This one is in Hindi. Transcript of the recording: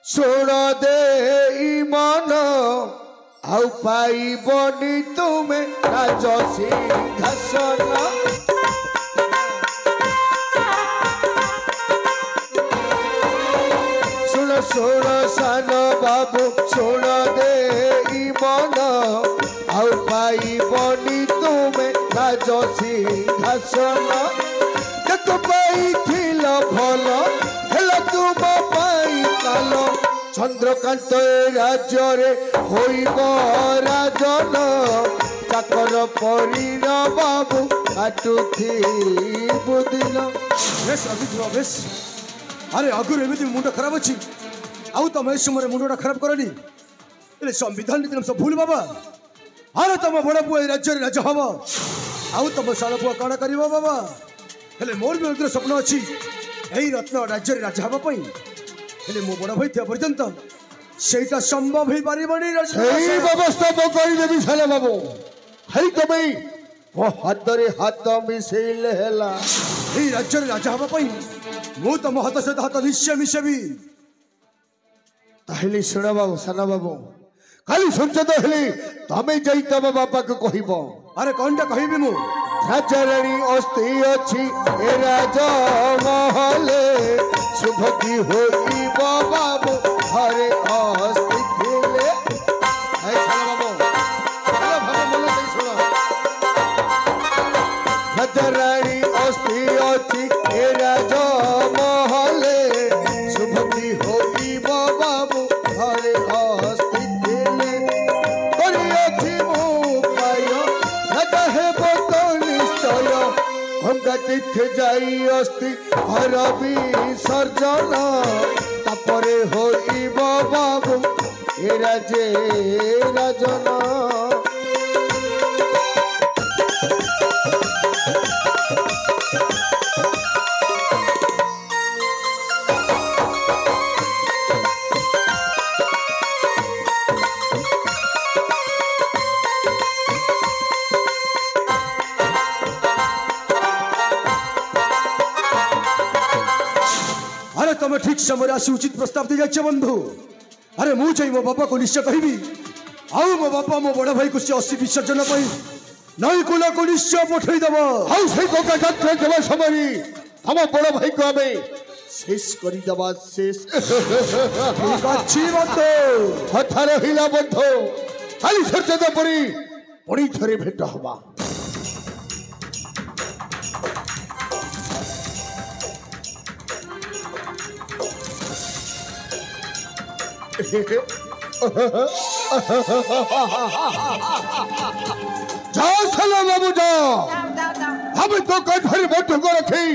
शुण दे मन आउ पाइबनी तुमे राज सिंहासन शुण शुण सान बाबू शुण दे मन आउ पाइबनी तुमे राज सिंहासन भल हेला तुम काल चंद्रकांत राज्य होइब राजन चाकर परीर बाबू काटुथिबु दिन बेस अभिद्र बेस अरे आगुर एमती मुंड खराब अच्छी आउ तुम ए समय मुंडा खराब करनी संविधान नीति सब भूल बाबा अरे तुम बड़ पुआ राज्य राजा हम आउ तुम साल पुआ कण कर बाबा हेले मोर भी अग्र स्वप्न अच्छी यही रत्न राज्य राजा हाँपाई हेले मो बड़ भाई थिया पर्यंत सेटा संभव हो पारिबनी व्यवस्था मो करदेवी साले बाबू खाली तुम्हें मो हाथ रे हाथ मिसेले हेला यही राज्य राजा हाँपाई मु तुम हाथ सहित हाथ निश्चय मिसेबी ताहले सुन बाबू साना बाबू खाली संसद हेले तमें जाई तम बापा को कहब अरे कौनटा कहबी मु राजाराणी अस्थि अच्छी ए राज महले शुभ की होई बाबू हरे अस्थि थिले ऐ साला बाबू हेलो भाई बोलो नहीं सुनो राजाराणी अस्थि अच्छी ए राज महले शुभ की होई बाबू हरे अस्थि थिले करी अच्छी मु पायो राजा हे गंगा तीर्थ जाई अस्ति हर विसर्जन तापरे होइब बाबू ए राजे राजन तुम ठीक समय आसी उचित प्रस्ताव दे जाइए बंधु अरे मु मो बापा को निश्चय कहबी आउ मो बापा मो बड़ भाई को से अस्थि विसर्जन नई कुल को निश्चय पठई देव आउ से कोका जात्रा जब समय हम बड़ भाई को हमें शेष करी दबा शेष ठीक अच्छी बंधु हथा रहिला बंधु खाली सर्जन परी पुणी थरे भेट हवा जाओ साला बाबू जाओ हम तो कठोर बटुको रखी